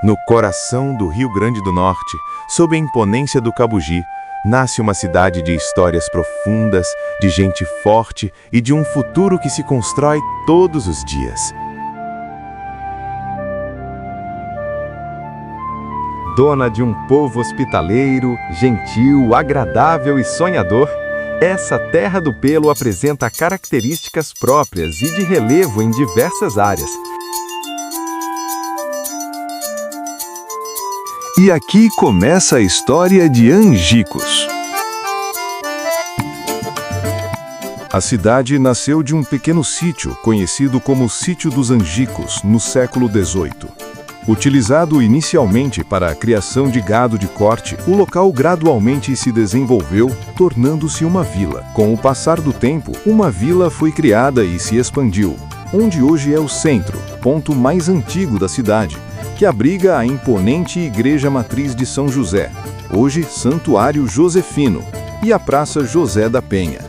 No coração do Rio Grande do Norte, sob a imponência do Cabugi, nasce uma cidade de histórias profundas, de gente forte e de um futuro que se constrói todos os dias. Dona de um povo hospitaleiro, gentil, agradável e sonhador, essa Terra do Pelo apresenta características próprias e de relevo em diversas áreas. E aqui começa a história de Angicos. A cidade nasceu de um pequeno sítio, conhecido como Sítio dos Angicos, no século XVIII. Utilizado inicialmente para a criação de gado de corte, o local gradualmente se desenvolveu, tornando-se uma vila. Com o passar do tempo, uma vila foi criada e se expandiu, onde hoje é o centro, ponto mais antigo da cidade, que abriga a imponente Igreja Matriz de São José, hoje Santuário Josefino, e a Praça José da Penha.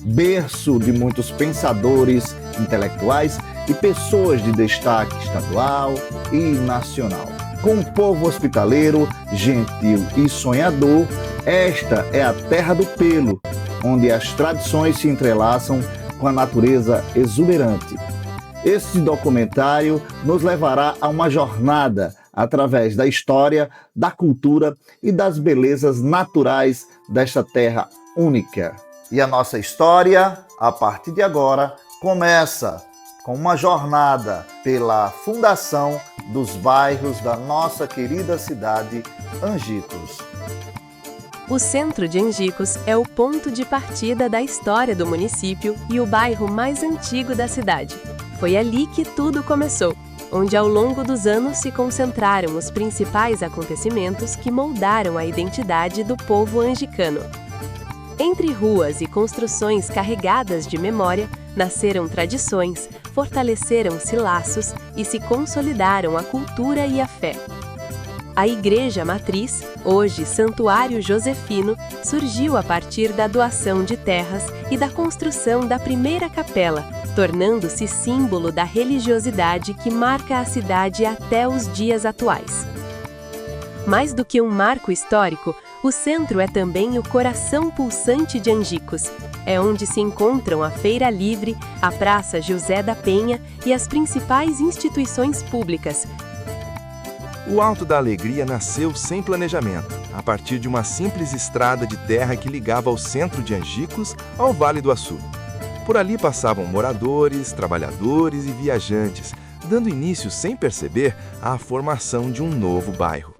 Berço de muitos pensadores, intelectuais e pessoas de destaque estadual e nacional. Com um povo hospitaleiro, gentil e sonhador, esta é a Terra do Pelo, onde as tradições se entrelaçam com a natureza exuberante. Este documentário nos levará a uma jornada através da história, da cultura e das belezas naturais desta terra única. E a nossa história, a partir de agora, começa com uma jornada pela fundação dos bairros da nossa querida cidade, Angicos. O centro de Angicos é o ponto de partida da história do município e o bairro mais antigo da cidade. Foi ali que tudo começou, onde ao longo dos anos se concentraram os principais acontecimentos que moldaram a identidade do povo angicano. Entre ruas e construções carregadas de memória, nasceram tradições, fortaleceram-se laços e se consolidaram a cultura e a fé. A Igreja Matriz, hoje Santuário Josefino, surgiu a partir da doação de terras e da construção da primeira capela, tornando-se símbolo da religiosidade que marca a cidade até os dias atuais. Mais do que um marco histórico, o centro é também o coração pulsante de Angicos. É onde se encontram a Feira Livre, a Praça José da Penha e as principais instituições públicas. O Alto da Alegria nasceu sem planejamento, a partir de uma simples estrada de terra que ligava o centro de Angicos ao Vale do Açu. Por ali passavam moradores, trabalhadores e viajantes, dando início, sem perceber, à formação de um novo bairro.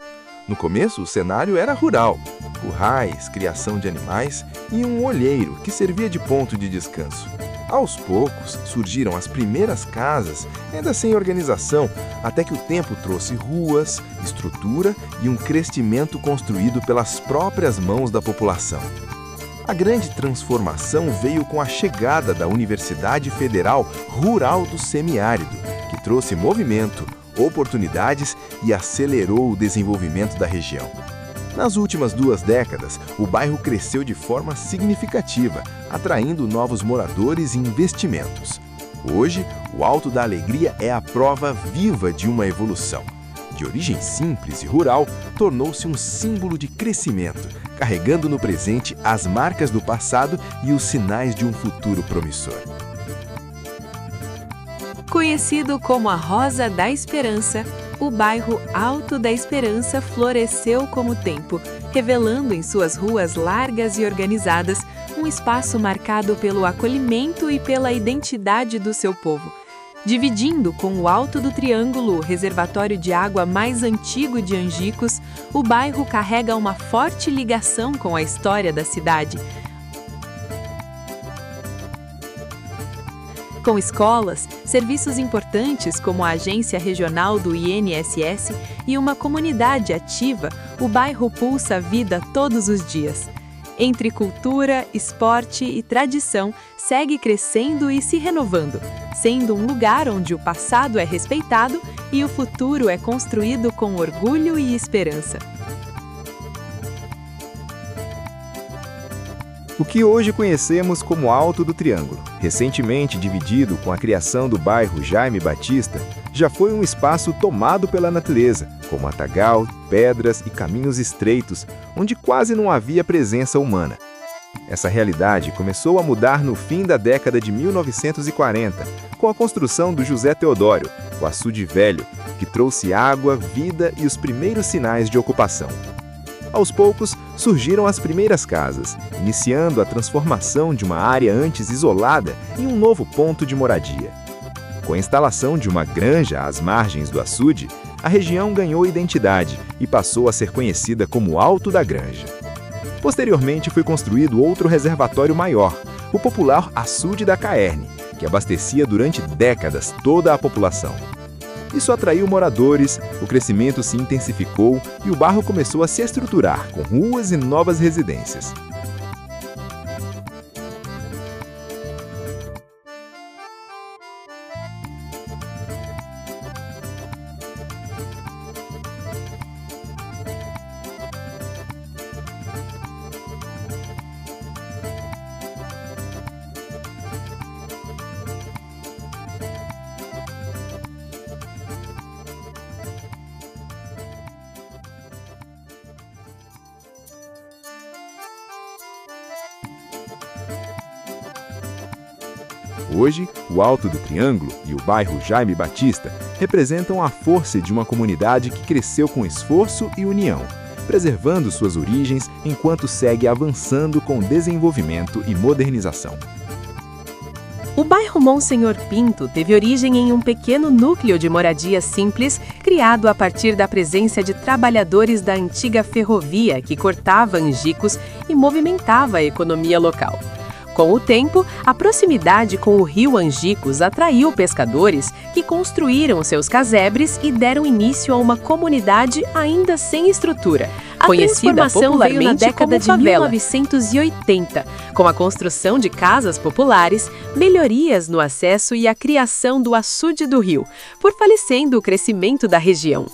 No começo, o cenário era rural, currais, criação de animais e um olheiro que servia de ponto de descanso. Aos poucos, surgiram as primeiras casas, ainda sem organização, até que o tempo trouxe ruas, estrutura e um crescimento construído pelas próprias mãos da população. A grande transformação veio com a chegada da Universidade Federal Rural do Semiárido, que trouxe movimento, oportunidades e acelerou o desenvolvimento da região. Nas últimas 2 décadas, o bairro cresceu de forma significativa, atraindo novos moradores e investimentos. Hoje, o Alto da Alegria é a prova viva de uma evolução. De origem simples e rural, tornou-se um símbolo de crescimento, carregando no presente as marcas do passado e os sinais de um futuro promissor. Conhecido como a Rosa da Esperança, o bairro Alto da Esperança floresceu com o tempo, revelando em suas ruas largas e organizadas um espaço marcado pelo acolhimento e pela identidade do seu povo. Dividindo com o Alto do Triângulo, o reservatório de água mais antigo de Angicos, o bairro carrega uma forte ligação com a história da cidade. Com escolas, serviços importantes como a agência regional do INSS e uma comunidade ativa, o bairro pulsa a vida todos os dias. Entre cultura, esporte e tradição, segue crescendo e se renovando, sendo um lugar onde o passado é respeitado e o futuro é construído com orgulho e esperança. o que hoje conhecemos como Alto do Triângulo. Recentemente dividido com a criação do bairro Jaime Batista, já foi um espaço tomado pela natureza, com matagal, pedras e caminhos estreitos, onde quase não havia presença humana. Essa realidade começou a mudar no fim da década de 1940, com a construção do José Teodório, o açude velho, que trouxe água, vida e os primeiros sinais de ocupação. Aos poucos, surgiram as primeiras casas, iniciando a transformação de uma área antes isolada em um novo ponto de moradia. Com a instalação de uma granja às margens do açude, a região ganhou identidade e passou a ser conhecida como Alto da Granja. Posteriormente, foi construído outro reservatório maior, o popular Açude da Caerne, que abastecia durante décadas toda a população. Isso atraiu moradores, o crescimento se intensificou e o bairro começou a se estruturar com ruas e novas residências. Hoje, o Alto do Triângulo e o bairro Jaime Batista representam a força de uma comunidade que cresceu com esforço e união, preservando suas origens enquanto segue avançando com desenvolvimento e modernização. O bairro Monsenhor Pinto teve origem em um pequeno núcleo de moradia simples, criado a partir da presença de trabalhadores da antiga ferrovia que cortava Angicos e movimentava a economia local. Com o tempo, a proximidade com o rio Angicos atraiu pescadores que construíram seus casebres e deram início a uma comunidade ainda sem estrutura, conhecida popularmente na década de 1980, com a construção de casas populares, melhorias no acesso e a criação do açude do rio, fortalecendo o crescimento da região.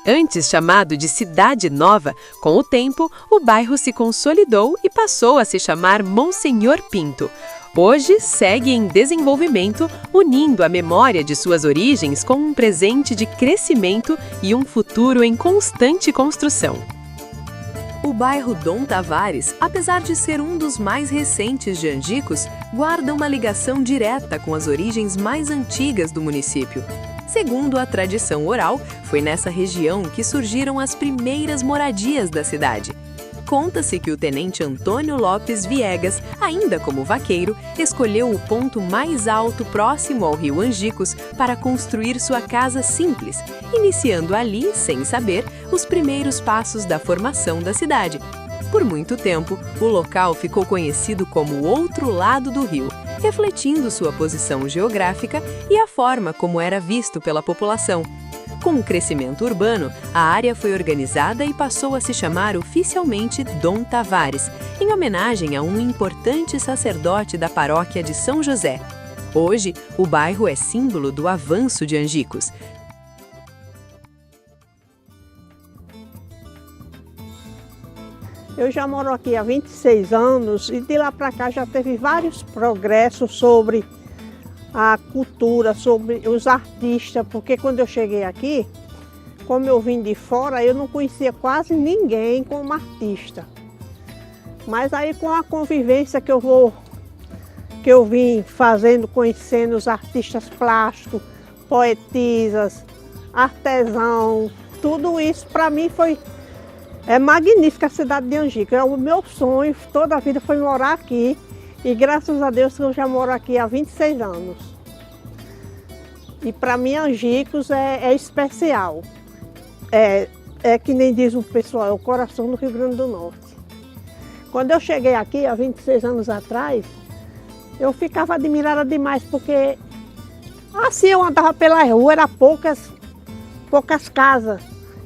Antes chamado de Cidade Nova, com o tempo, o bairro se consolidou e passou a se chamar Monsenhor Pinto. Hoje, segue em desenvolvimento, unindo a memória de suas origens com um presente de crescimento e um futuro em constante construção. O bairro Dom Tavares, apesar de ser um dos mais recentes de Angicos, guarda uma ligação direta com as origens mais antigas do município. Segundo a tradição oral, foi nessa região que surgiram as primeiras moradias da cidade. Conta-se que o tenente Antônio Lopes Viegas, ainda como vaqueiro, escolheu o ponto mais alto próximo ao rio Angicos para construir sua casa simples, iniciando ali, sem saber, os primeiros passos da formação da cidade. Por muito tempo, o local ficou conhecido como o outro lado do rio, refletindo sua posição geográfica e a forma como era visto pela população. Com o crescimento urbano, a área foi organizada e passou a se chamar oficialmente Dom Tavares, em homenagem a um importante sacerdote da paróquia de São José. Hoje, o bairro é símbolo do avanço de Angicos. Eu já moro aqui há 26 anos e de lá para cá já teve vários progressos sobre a cultura, sobre os artistas, porque quando eu cheguei aqui, como eu vim de fora, eu não conhecia quase ninguém como artista. Mas aí com a convivência que eu vim fazendo, conhecendo os artistas plásticos, poetisas, artesão, tudo isso para mim é magnífica a cidade de Angicos. O meu sonho toda a vida foi morar aqui e graças a Deus eu já moro aqui há 26 anos. E para mim Angicos é especial. É que nem diz o pessoal, é o coração do Rio Grande do Norte. Quando eu cheguei aqui há 26 anos atrás, eu ficava admirada demais porque assim eu andava pela rua, eram poucas casas.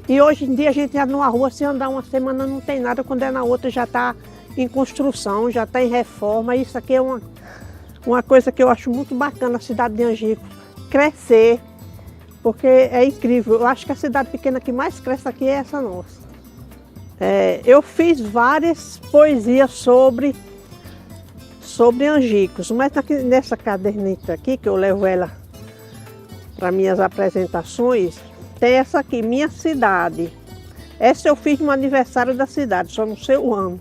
E hoje em dia a gente anda numa rua, se andar uma semana não tem nada, quando é na outra já está em construção, já está em reforma. Isso aqui é uma coisa que eu acho muito bacana, a cidade de Angicos, crescer, porque é incrível. Eu acho que a cidade pequena que mais cresce aqui é essa nossa. Eu fiz várias poesias sobre sobre Angicos, mas nessa caderneta aqui, que eu levo ela para minhas apresentações, tem essa aqui, Minha Cidade. Essa eu fiz no aniversário da cidade, só não sei o ano.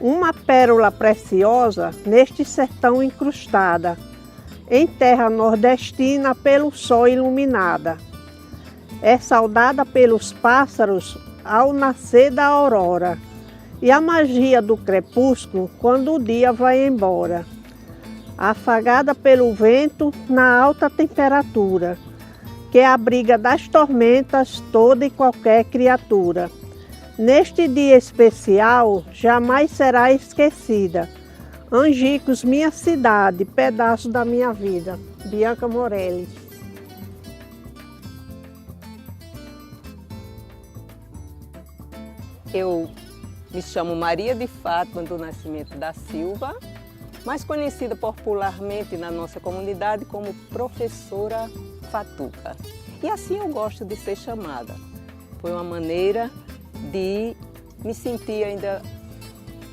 Uma pérola preciosa neste sertão incrustada, em terra nordestina pelo sol iluminada. É saudada pelos pássaros ao nascer da aurora e a magia do crepúsculo quando o dia vai embora. Afagada pelo vento na alta temperatura, que abriga das tormentas toda e qualquer criatura. Neste dia especial, jamais será esquecida. Angicos, minha cidade, pedaço da minha vida. Bianca Morelli. Eu me chamo Maria de Fátima do Nascimento da Silva, mais conhecida popularmente na nossa comunidade como Professora Fatuca. E assim eu gosto de ser chamada. Foi uma maneira de me sentir ainda,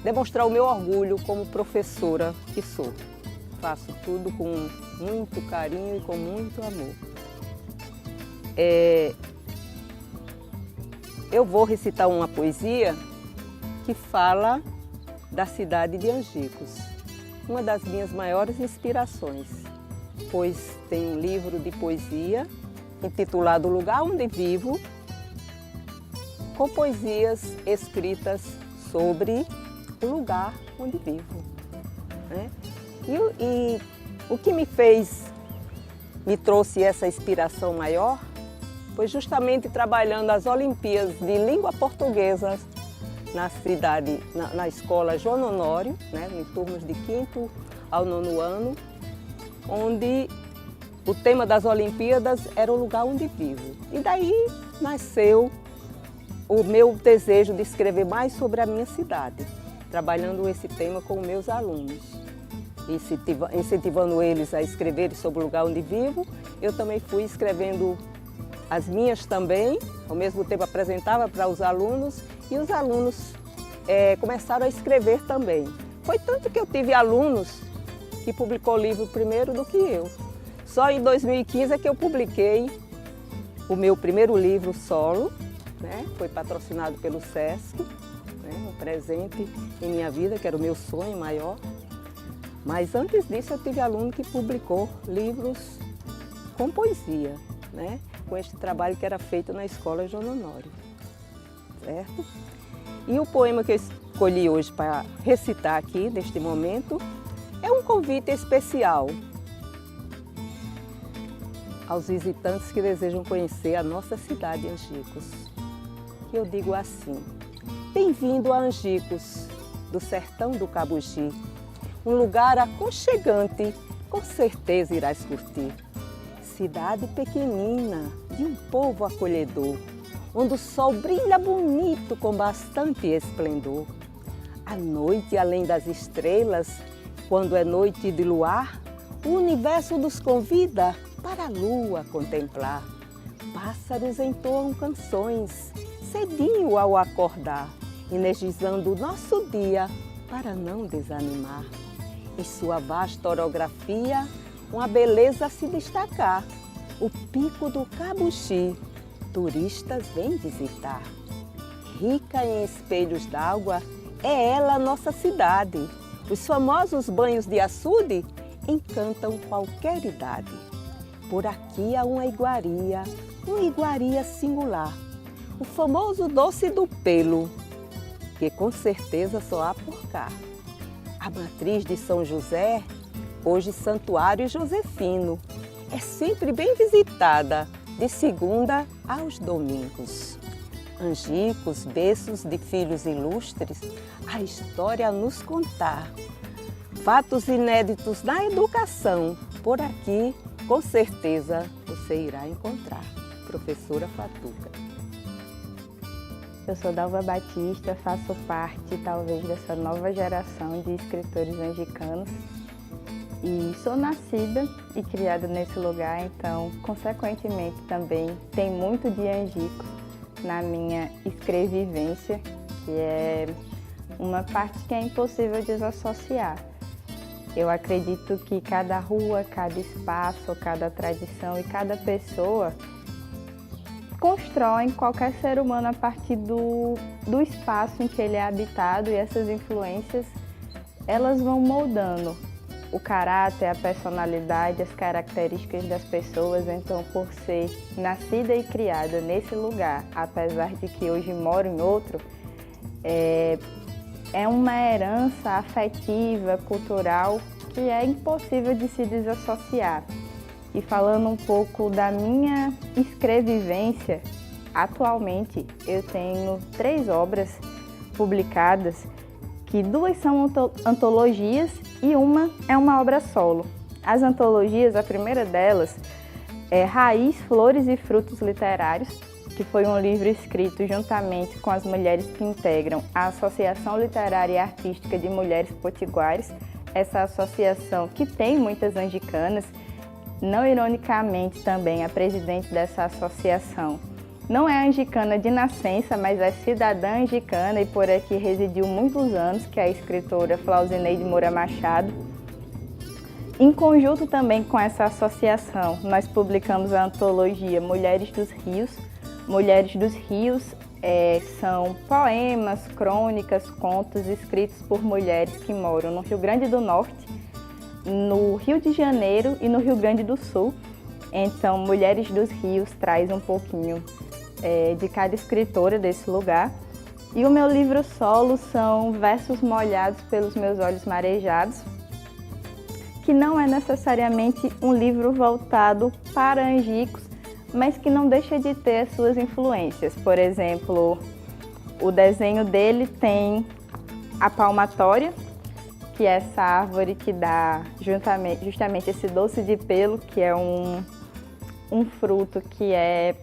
demonstrar o meu orgulho como professora que sou. Faço tudo com muito carinho e com muito amor. Eu vou recitar uma poesia que fala da cidade de Angicos, uma das minhas maiores inspirações, pois tem um livro de poesia intitulado O Lugar Onde Vivo, com poesias escritas sobre o lugar onde vivo, né? E o que me trouxe essa inspiração maior foi justamente trabalhando as Olimpíadas de Língua Portuguesa na cidade, na escola João Honório, né, em turmas de 5º ao 9º ano, onde o tema das Olimpíadas era o lugar onde vivo. E daí nasceu o meu desejo de escrever mais sobre a minha cidade, trabalhando esse tema com meus alunos, incentivando eles a escreverem sobre o lugar onde vivo. Eu também fui escrevendo as minhas também, ao mesmo tempo apresentava para os alunos e os alunos começaram a escrever também. Foi tanto que eu tive alunos que publicou o livro primeiro do que eu. Só em 2015 é que eu publiquei o meu primeiro livro solo, né? Foi patrocinado pelo SESC, né? Um presente em minha vida, que era o meu sonho maior. Mas antes disso eu tive aluno que publicou livros com poesia, né? Com este trabalho que era feito na escola João Honório, certo? E o poema que eu escolhi hoje para recitar aqui, neste momento, é um convite especial aos visitantes que desejam conhecer a nossa cidade, Angicos. Que eu digo assim: bem-vindo a Angicos, do sertão do Cabugi, um lugar aconchegante, com certeza irás curtir. Cidade pequenina, de um povo acolhedor, onde o sol brilha bonito com bastante esplendor. À noite, além das estrelas, quando é noite de luar, o universo nos convida para a lua contemplar. Pássaros entoam canções, cedinho ao acordar, energizando o nosso dia para não desanimar. Em sua vasta orografia, uma beleza a se destacar. O Pico do Cabugi, turistas vêm visitar. Rica em espelhos d'água, é ela a nossa cidade. Os famosos banhos de açude encantam qualquer idade. Por aqui há uma iguaria singular. O famoso doce do pelo, que com certeza só há por cá. A matriz de São José, hoje Santuário Josefino, é sempre bem visitada, de segunda aos domingos. Angicos, berços de filhos ilustres, a história a nos contar. Fatos inéditos na educação, por aqui, com certeza, você irá encontrar. Professora Fatuca. Eu sou Dalva Batista, faço parte, talvez, dessa nova geração de escritores angicanos. E sou nascida e criada nesse lugar, então, consequentemente, também tem muito de Angicos na minha escrevivência, que é uma parte que é impossível desassociar. Eu acredito que cada rua, cada espaço, cada tradição e cada pessoa constroem qualquer ser humano a partir do espaço em que ele é habitado, e essas influências, elas vão moldando o caráter, a personalidade, as características das pessoas. Então, por ser nascida e criada nesse lugar, apesar de que hoje moro em outro, é uma herança afetiva, cultural, que é impossível de se desassociar. E falando um pouco da minha escrevivência, atualmente eu tenho 3 obras publicadas, que 2 são antologias e uma é uma obra solo. As antologias, a primeira delas é Raiz, Flores e Frutos Literários, que foi um livro escrito juntamente com as mulheres que integram a Associação Literária e Artística de Mulheres Potiguares, essa associação que tem muitas angicanas. Não ironicamente também, a presidente dessa associação não é angicana de nascença, mas é cidadã angicana e por aqui residiu muitos anos, que é a escritora Flauzineide Moura Machado. Em conjunto também com essa associação, nós publicamos a antologia Mulheres dos Rios. Mulheres dos Rios são poemas, crônicas, contos escritos por mulheres que moram no Rio Grande do Norte, no Rio de Janeiro e no Rio Grande do Sul. Então, Mulheres dos Rios traz um pouquinho de cada escritora desse lugar. E o meu livro solo são Versos Molhados pelos Meus Olhos Marejados, que não é necessariamente um livro voltado para angicos, mas que não deixa de ter as suas influências. Por exemplo, o desenho dele tem a palmatória, que é essa árvore que dá justamente esse doce de pelo, que é um fruto que é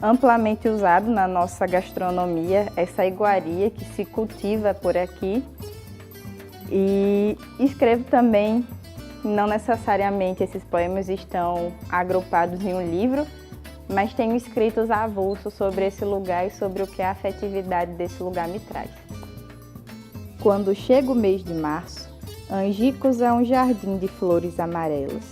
amplamente usado na nossa gastronomia, essa iguaria que se cultiva por aqui. E escrevo também, não necessariamente esses poemas estão agrupados em um livro, mas tenho escritos avulsos sobre esse lugar e sobre o que a afetividade desse lugar me traz. Quando chega o mês de março, Angicos é um jardim de flores amarelas.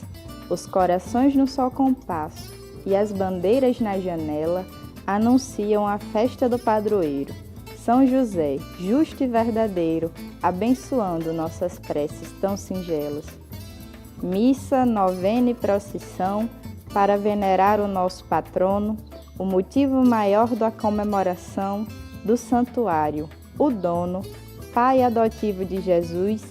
Os corações no sol compasso e as bandeiras na janela anunciam a festa do padroeiro. São José, justo e verdadeiro, abençoando nossas preces tão singelas. Missa, novena e procissão para venerar o nosso patrono, o motivo maior da comemoração do santuário, o dono, Pai adotivo de Jesus,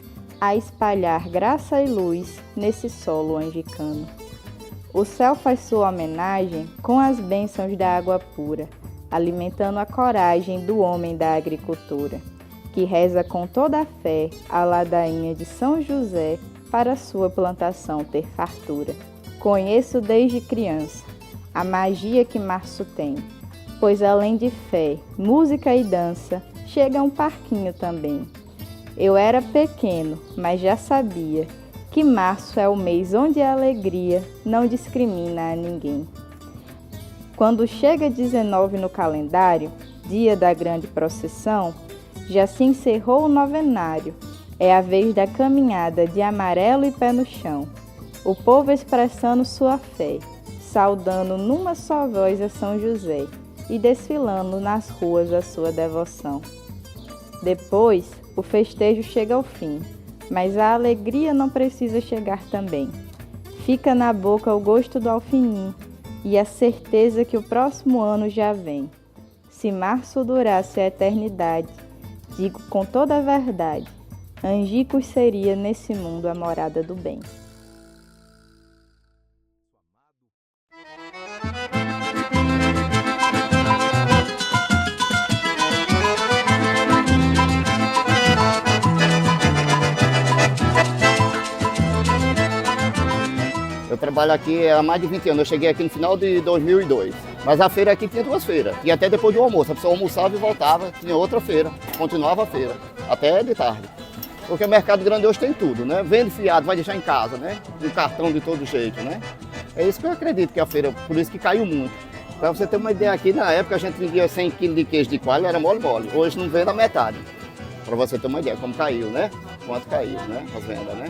a espalhar graça e luz nesse solo angicano. O céu faz sua homenagem com as bênçãos da água pura, alimentando a coragem do homem da agricultura, que reza com toda a fé a ladainha de São José para sua plantação ter fartura. Conheço desde criança a magia que março tem, pois além de fé, música e dança, chega um parquinho também. Eu era pequeno, mas já sabia que março é o mês onde a alegria não discrimina a ninguém. Quando chega 19 no calendário, dia da grande procissão, já se encerrou o novenário. É a vez da caminhada de amarelo e pé no chão. O povo expressando sua fé, saudando numa só voz a São José e desfilando nas ruas a sua devoção. Depois, o festejo chega ao fim, mas a alegria não precisa chegar também. Fica na boca o gosto do alfinim e a certeza que o próximo ano já vem. Se março durasse a eternidade, digo com toda a verdade, Angicos seria nesse mundo a morada do bem. Eu trabalho aqui há mais de 20 anos, eu cheguei aqui no final de 2002. Mas a feira aqui tinha 2 feiras, e até depois do almoço, a pessoa almoçava e voltava, tinha outra feira, continuava a feira, até de tarde. Porque o mercado grande hoje tem tudo, né? Vende fiado, vai deixar em casa, né? Um cartão de todo jeito, né? É isso que eu acredito que a feira, por isso que caiu muito. Para você ter uma ideia aqui, na época a gente vendia 100 kg de queijo de coalho, era mole. Hoje não vende a metade. Para você ter uma ideia como caiu, né? quanto caiu, né? As vendas, né?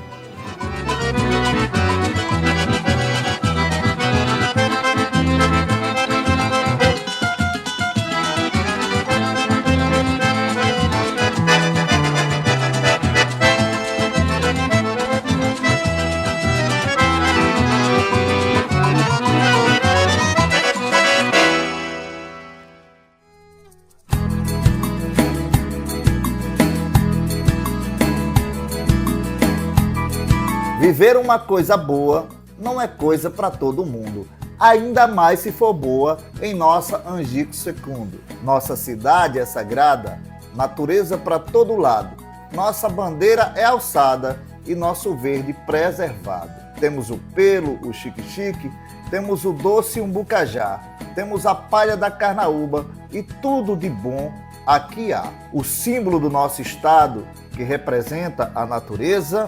Viver uma coisa boa não é coisa para todo mundo, ainda mais se for boa em nossa Angicos Fecundo. Nossa cidade é sagrada, natureza para todo lado. Nossa bandeira é alçada e nosso verde preservado. Temos o pelo, o chique-chique, temos o doce umbucajá, temos a palha da carnaúba e tudo de bom aqui há. O símbolo do nosso estado, que representa a natureza,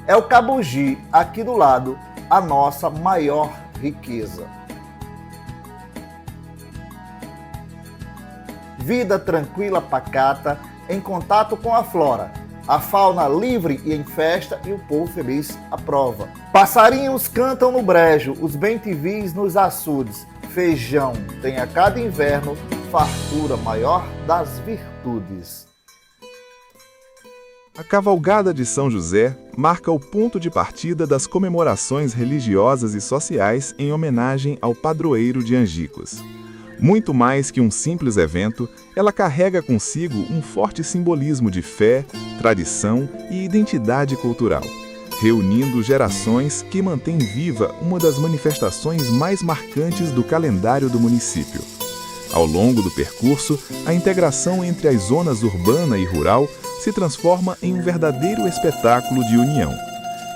é o cabugi, aqui do lado, a nossa maior riqueza. Vida tranquila, pacata, em contato com a flora, a fauna livre e em festa e o povo feliz aprova. Passarinhos cantam no brejo, os bem-te-vis nos açudes, feijão tem a cada inverno fartura maior das virtudes. A cavalgada de São José marca o ponto de partida das comemorações religiosas e sociais em homenagem ao padroeiro de Angicos. Muito mais que um simples evento, ela carrega consigo um forte simbolismo de fé, tradição e identidade cultural, reunindo gerações que mantém viva uma das manifestações mais marcantes do calendário do município. Ao longo do percurso, a integração entre as zonas urbana e rural se transforma em um verdadeiro espetáculo de união.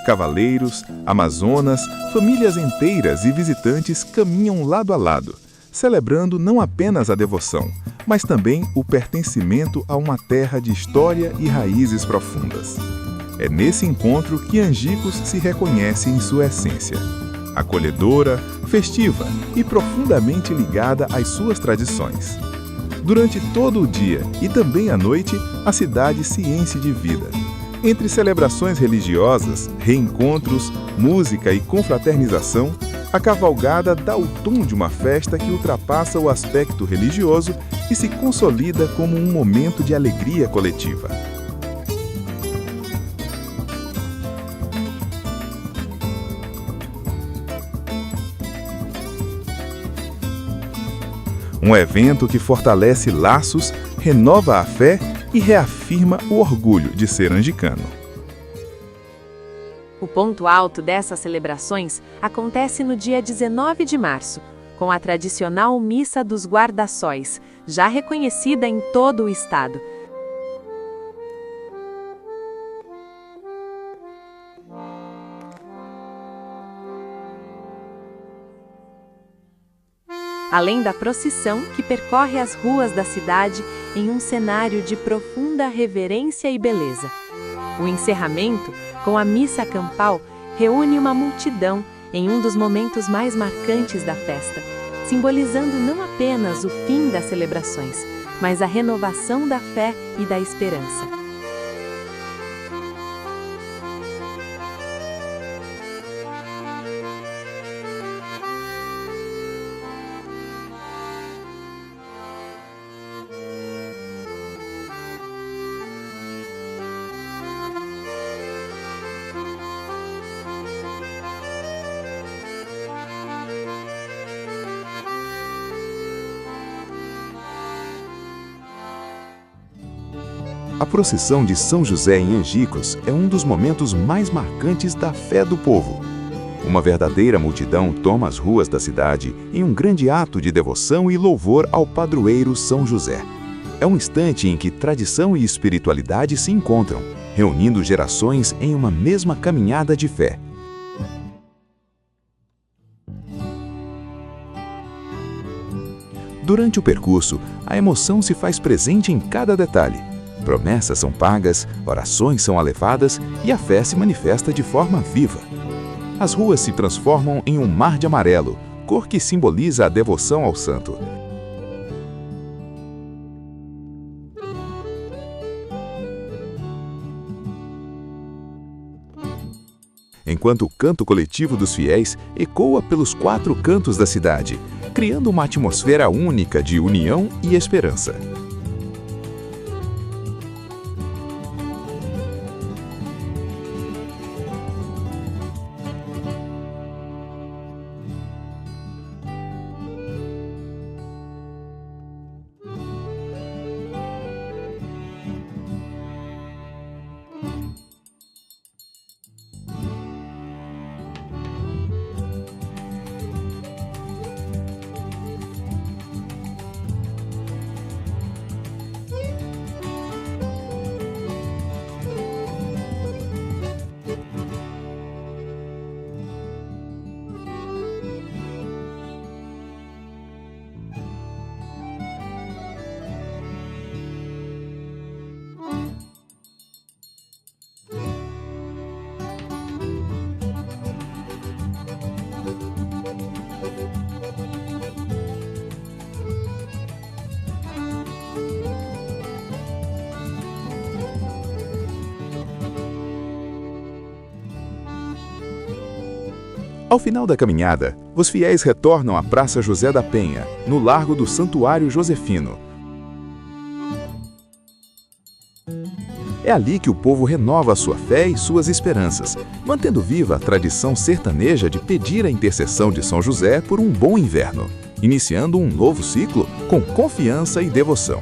Cavaleiros, amazonas, famílias inteiras e visitantes caminham lado a lado, celebrando não apenas a devoção, mas também o pertencimento a uma terra de história e raízes profundas. É nesse encontro que Angicos se reconhece em sua essência, acolhedora, festiva e profundamente ligada às suas tradições. Durante todo o dia e também à noite, a cidade se enche de vida. Entre celebrações religiosas, reencontros, música e confraternização, a cavalgada dá o tom de uma festa que ultrapassa o aspecto religioso e se consolida como um momento de alegria coletiva. Um evento que fortalece laços, renova a fé e reafirma o orgulho de ser angicano. O ponto alto dessas celebrações acontece no dia 19 de março, com a tradicional Missa dos Guarda-Sóis, já reconhecida em todo o estado. Além da procissão que percorre as ruas da cidade em um cenário de profunda reverência e beleza. O encerramento, com a missa campal, reúne uma multidão em um dos momentos mais marcantes da festa, simbolizando não apenas o fim das celebrações, mas a renovação da fé e da esperança. A procissão de São José em Angicos é um dos momentos mais marcantes da fé do povo. Uma verdadeira multidão toma as ruas da cidade em um grande ato de devoção e louvor ao padroeiro São José. É um instante em que tradição e espiritualidade se encontram, reunindo gerações em uma mesma caminhada de fé. Durante o percurso, a emoção se faz presente em cada detalhe. Promessas são pagas, orações são alevadas e a fé se manifesta de forma viva. As ruas se transformam em um mar de amarelo, cor que simboliza a devoção ao santo. enquanto o canto coletivo dos fiéis ecoa pelos 4 cantos da cidade, criando uma atmosfera única de união e esperança. Ao final da caminhada, os fiéis retornam à Praça José da Penha, no Largo do Santuário Josefino. É ali que o povo renova a sua fé e suas esperanças, mantendo viva a tradição sertaneja de pedir a intercessão de São José por um bom inverno, iniciando um novo ciclo com confiança e devoção.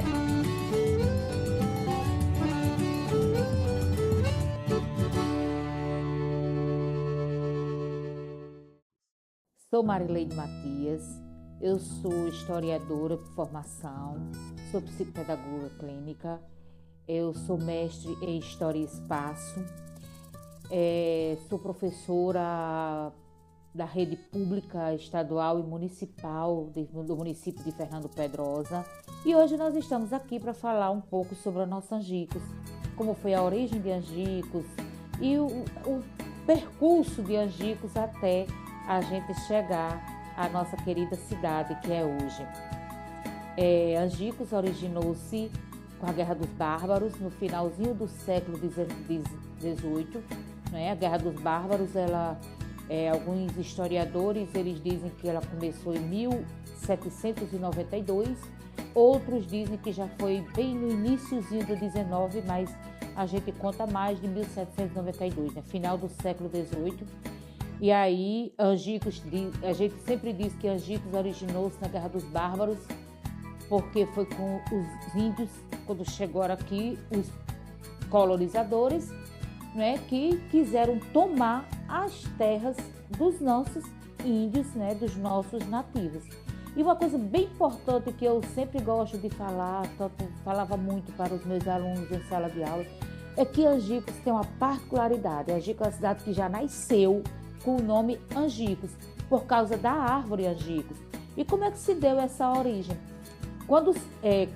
Sou Marileide Matias, eu sou historiadora por formação, sou psicopedagoga clínica, eu sou mestre em História e Espaço, sou professora da rede pública estadual e municipal do município de Fernando Pedrosa e hoje nós estamos aqui para falar um pouco sobre a nossa Angicos, como foi a origem de Angicos e o percurso de Angicos até a gente chegar à nossa querida cidade que é hoje. Angicos originou-se com a Guerra dos Bárbaros no finalzinho do século XVIII. Né? A Guerra dos Bárbaros, alguns historiadores eles dizem que ela começou em 1792, outros dizem que já foi bem no iníciozinho do 19, mas a gente conta mais de 1792, né? Final do século XVIII. E aí, Angicos, a gente sempre diz que Angicos originou-se na Guerra dos Bárbaros, porque foi com os índios, quando chegaram aqui, os colonizadores, né, que quiseram tomar as terras dos nossos índios, né, dos nossos nativos. E uma coisa bem importante que eu sempre gosto de falar, falava muito para os meus alunos em sala de aula, é que Angicos tem uma particularidade. Angicos é uma cidade que já nasceu com o nome Angicos, por causa da árvore Angicos. E como é que se deu essa origem? Quando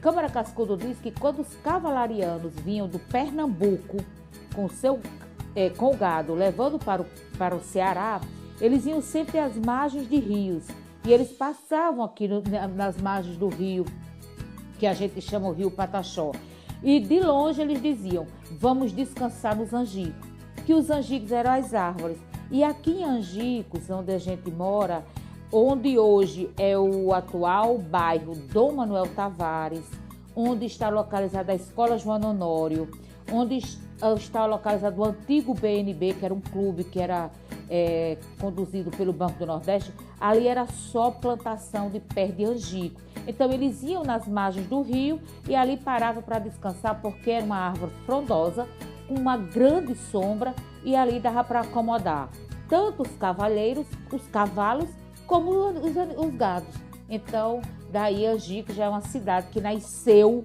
Câmara Cascudo diz que quando os cavalarianos vinham do Pernambuco com o gado levando para o Ceará, eles iam sempre às margens de rios e eles passavam aqui nas margens do rio, que a gente chama o Rio Pataxó. E de longe eles diziam, vamos descansar nos Angicos, que os Angicos eram as árvores. E aqui em Angicos, onde a gente mora, onde hoje é o atual bairro Dom Manuel Tavares, onde está localizada a Escola João Honório, onde está localizado o antigo BNB, que era um clube que era conduzido pelo Banco do Nordeste, ali era só plantação de pé de angico. Então eles iam nas margens do rio e ali paravam para descansar, porque era uma árvore frondosa, com uma grande sombra, e ali dava para acomodar tanto os cavalos, como os gados. Então, daí Angicos já é uma cidade que nasceu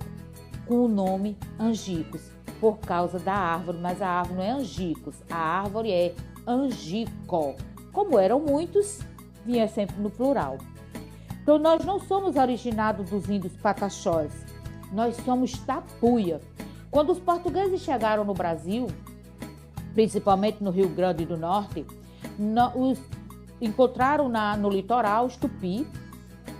com o nome Angicos, por causa da árvore, mas a árvore não é Angicos, a árvore é Angico. Como eram muitos, vinha sempre no plural. Então, nós não somos originados dos índios pataxós, nós somos tapuia. Quando os portugueses chegaram no Brasil, principalmente no Rio Grande do Norte, encontraram no litoral os tupi,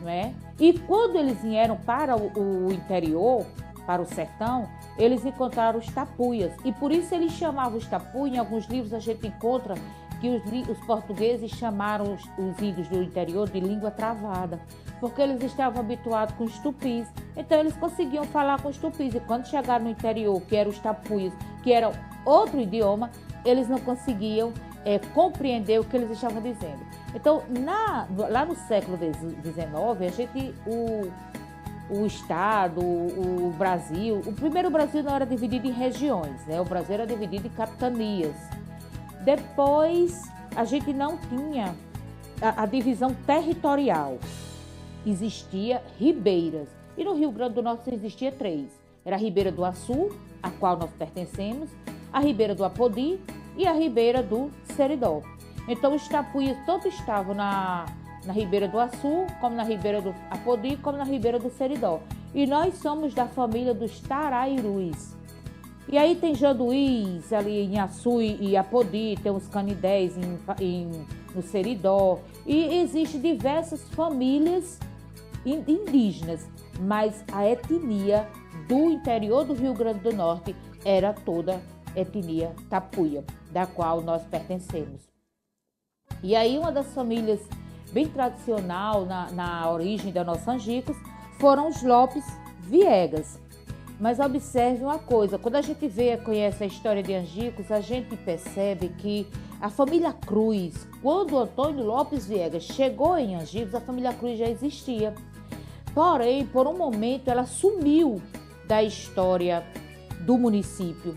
né? E quando eles vieram para o interior, para o sertão, eles encontraram os tapuias. E por isso eles chamavam os tapuias. Em alguns livros a gente encontra que os portugueses chamaram os índios do interior de língua travada, porque eles estavam habituados com os tupis, então eles conseguiam falar com os tupis, e quando chegaram no interior, que eram os tapuios, que eram outro idioma, eles não conseguiam compreender o que eles estavam dizendo. Então, lá no século XIX, o Estado, o Brasil, o primeiro Brasil não era dividido em regiões, né? O Brasil era dividido em capitanias. Depois, a gente não tinha a divisão territorial. Existia ribeiras. E no Rio Grande do Norte existia 3. Era a Ribeira do Açu, a qual nós pertencemos, a Ribeira do Apodi e a Ribeira do Seridó. Então, os tapuias todos estavam na Ribeira do Açu, como na Ribeira do Apodi, como na Ribeira do Seridó. E nós somos da família dos Tarairus. E aí tem Janduís ali em Açu e Apodi, tem os Canidés no Seridó. E existem diversas famílias indígenas, mas a etnia do interior do Rio Grande do Norte era toda etnia tapuia, da qual nós pertencemos. E aí uma das famílias bem tradicional na origem da nossa Angicos foram os Lopes Viegas. Mas observe uma coisa, quando a gente conhece a história de Angicos, a gente percebe que a família Cruz, quando Antônio Lopes Viegas chegou em Angicos, a família Cruz já existia. Porém, por um momento, ela sumiu da história do município.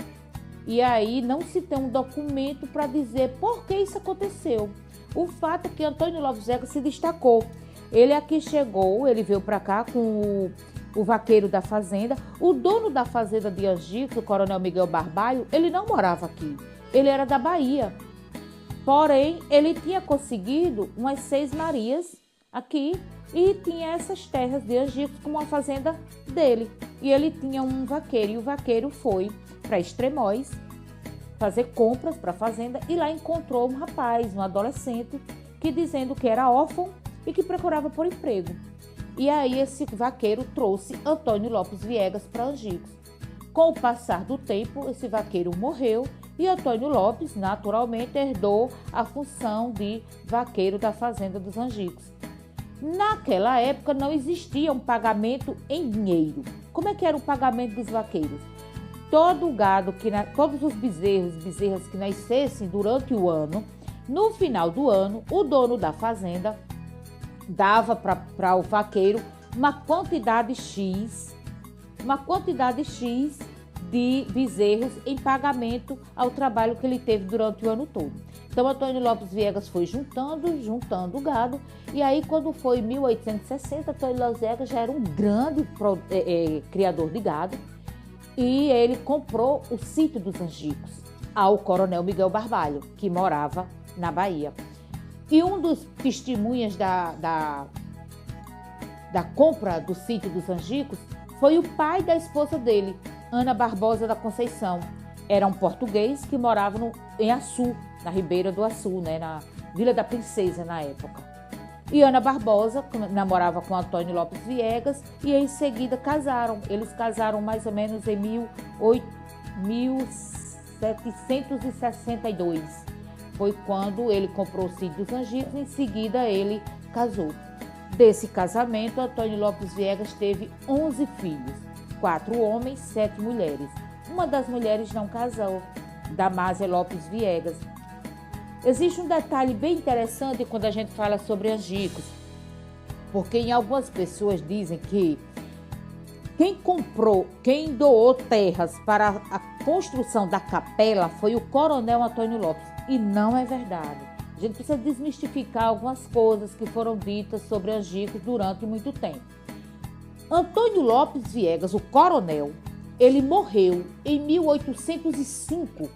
E aí não se tem um documento para dizer por que isso aconteceu. O fato é que Antônio Lopes Viegas se destacou. Ele aqui chegou, ele veio para cá com o vaqueiro da fazenda. O dono da fazenda de Angicos, o coronel Miguel Barbalho, ele não morava aqui. Ele era da Bahia. Porém, ele tinha conseguido umas 6 Marias aqui e tinha essas terras de Angicos como a fazenda dele. E ele tinha um vaqueiro, e o vaqueiro foi para Extremóis fazer compras para a fazenda e lá encontrou um rapaz, um adolescente, que dizendo que era órfão e que procurava por emprego. E aí esse vaqueiro trouxe Antônio Lopes Viegas para Angicos. Com o passar do tempo, esse vaqueiro morreu e Antônio Lopes, naturalmente, herdou a função de vaqueiro da fazenda dos Angicos. Naquela época não existia um pagamento em dinheiro. Como é que era o pagamento dos vaqueiros? Todo o gado, todos os bezerras que nascessem durante o ano, no final do ano, o dono da fazenda dava para o vaqueiro uma quantidade X de bezerros em pagamento ao trabalho que ele teve durante o ano todo. Então, Antônio Lopes Viegas foi juntando o gado, e aí quando foi em 1860, Antônio Lopes Viegas já era um grande criador de gado, e ele comprou o sítio dos Angicos ao coronel Miguel Barbalho, que morava na Bahia. E um dos testemunhas da compra do sítio dos Angicos foi o pai da esposa dele, Ana Barbosa da Conceição. Era um português que morava em Açu, na Ribeira do Açu, né, na Vila da Princesa na época. E Ana Barbosa namorava com Antônio Lopes Viegas e em seguida casaram. Eles casaram mais ou menos em 1762. Foi quando ele comprou o sítio dos Angicos e em seguida ele casou. Desse casamento, Antônio Lopes Viegas teve 11 filhos, 4 homens, 7 mulheres. Uma das mulheres não casou, Damásia Lopes Viegas. Existe um detalhe bem interessante quando a gente fala sobre Angicos, porque em algumas pessoas dizem que quem doou terras para a construção da capela foi o coronel Antônio Lopes, e não é verdade. A gente precisa desmistificar algumas coisas que foram ditas sobre Angicos durante muito tempo. Antônio Lopes Viegas, o coronel, ele morreu em 1805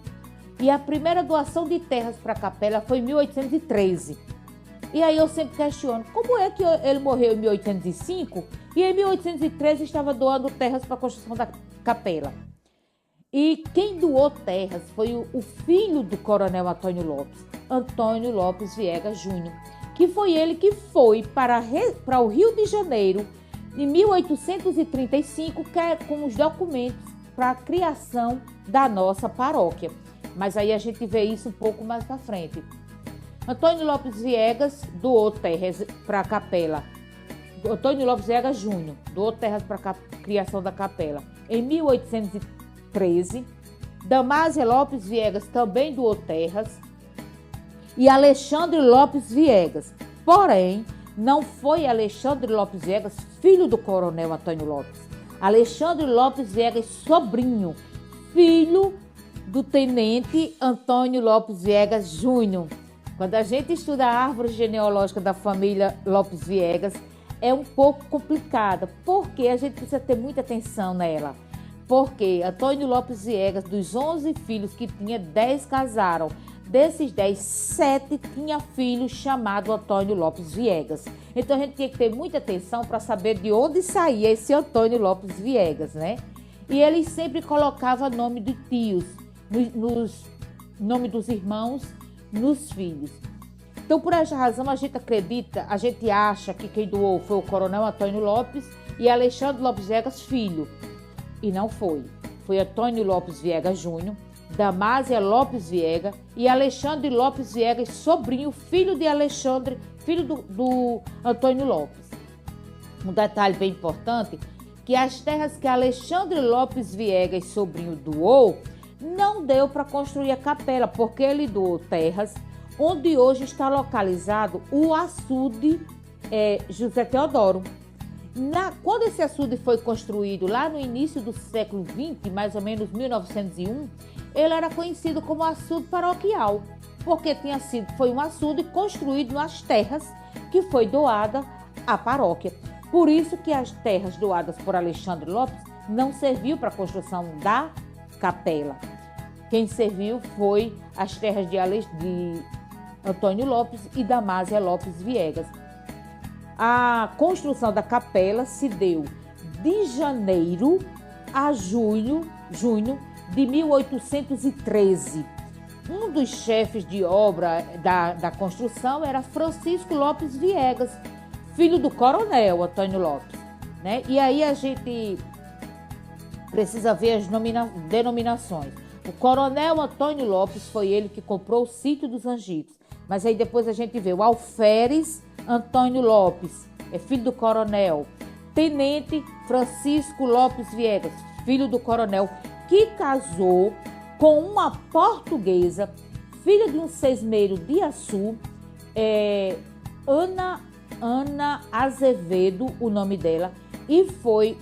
e a primeira doação de terras para a capela foi em 1813. E aí eu sempre questiono, como é que ele morreu em 1805 e em 1813 estava doando terras para a construção da capela? E quem doou terras foi o filho do coronel Antônio Lopes Viegas Júnior, que foi ele que foi para o Rio de Janeiro em 1835 com os documentos para a criação da nossa paróquia. Mas aí a gente vê isso um pouco mais para frente. Antônio Lopes Viegas doou terras para a capela. Antônio Lopes Viegas Júnior doou terras para a criação da capela. Em 1813, Damásia Lopes Viegas também doou terras. E Alexandre Lopes Viegas. Porém, não foi Alexandre Lopes Viegas, filho do coronel Antônio Lopes. Alexandre Lopes Viegas, sobrinho, filho do tenente Antônio Lopes Viegas Júnior. Quando a gente estuda a árvore genealógica da família Lopes Viegas, é um pouco complicada, porque a gente precisa ter muita atenção nela. Porque Antônio Lopes Viegas, dos 11 filhos que tinha, 10 casaram. Desses 10, 7 tinha filho chamado Antônio Lopes Viegas. Então a gente tinha que ter muita atenção para saber de onde saía esse Antônio Lopes Viegas, né? E ele sempre colocava nome de tios, nome dos irmãos, nos filhos. Então, por essa razão, a gente acha que quem doou foi o coronel Antônio Lopes e Alexandre Lopes Viegas, filho. E não foi. Foi Antônio Lopes Viegas Júnior, Damásia Lopes Viegas e Alexandre Lopes Viegas, sobrinho, filho de Alexandre, filho do Antônio Lopes. Um detalhe bem importante, que as terras que Alexandre Lopes Viegas, sobrinho, doou, não deu para construir a capela, porque ele doou terras onde hoje está localizado o açude José Teodoro. Quando esse açude foi construído lá no início do século XX, mais ou menos 1901, ele era conhecido como açude paroquial, porque foi um açude construído nas terras que foi doada à paróquia. Por isso que as terras doadas por Alexandre Lopes não serviu para a construção da capela. Quem serviu foi as terras de Antônio Lopes e Damásia Lopes Viegas. A construção da capela se deu de janeiro a junho de 1813. Um dos chefes de obra da construção era Francisco Lopes Viegas, filho do coronel Antônio Lopes, né? E aí a gente precisa ver as denominações. O coronel Antônio Lopes foi ele que comprou o sítio dos Angicos. Mas aí depois a gente vê o alferes Antônio Lopes, filho do coronel. Tenente Francisco Lopes Viegas, filho do coronel, que casou com uma portuguesa, filha de um sesmeiro de Açu, Ana Azevedo, o nome dela, e foi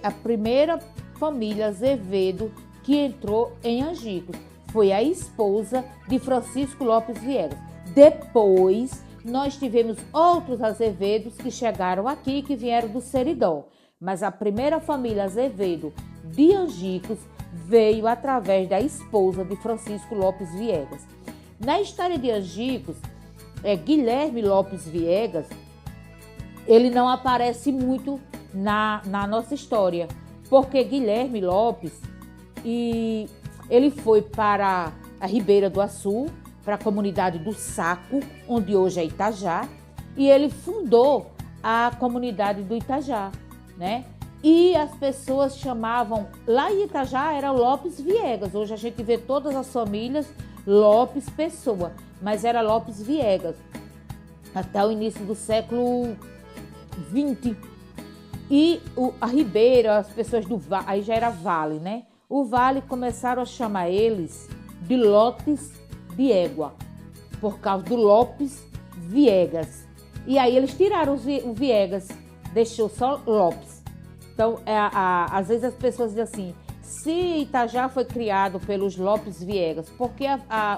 a primeira família Azevedo que entrou em Angicos. Foi a esposa de Francisco Lopes Viegas. Depois, nós tivemos outros Azevedos que chegaram aqui, que vieram do Seridó. Mas a primeira família Azevedo de Angicos veio através da esposa de Francisco Lopes Viegas. Na história de Angicos, Guilherme Lopes Viegas, ele não aparece muito na nossa história, porque Guilherme Lopes, ele foi para a Ribeira do Açu, para a comunidade do Saco, onde hoje é Itajá, e ele fundou a comunidade do Itajá, né? E as pessoas chamavam, lá em Itajá era Lopes Viegas, hoje a gente vê todas as famílias Lopes Pessoa, mas era Lopes Viegas, até o início do século XX. E a Ribeira, as pessoas do Vale, aí já era Vale, né? O Vale começaram a chamar eles de Lotes de Égua, por causa do Lopes Viegas. E aí eles tiraram o Viegas, deixou só Lopes. Então, às vezes as pessoas dizem assim, se Itajá foi criado pelos Lopes Viegas, porque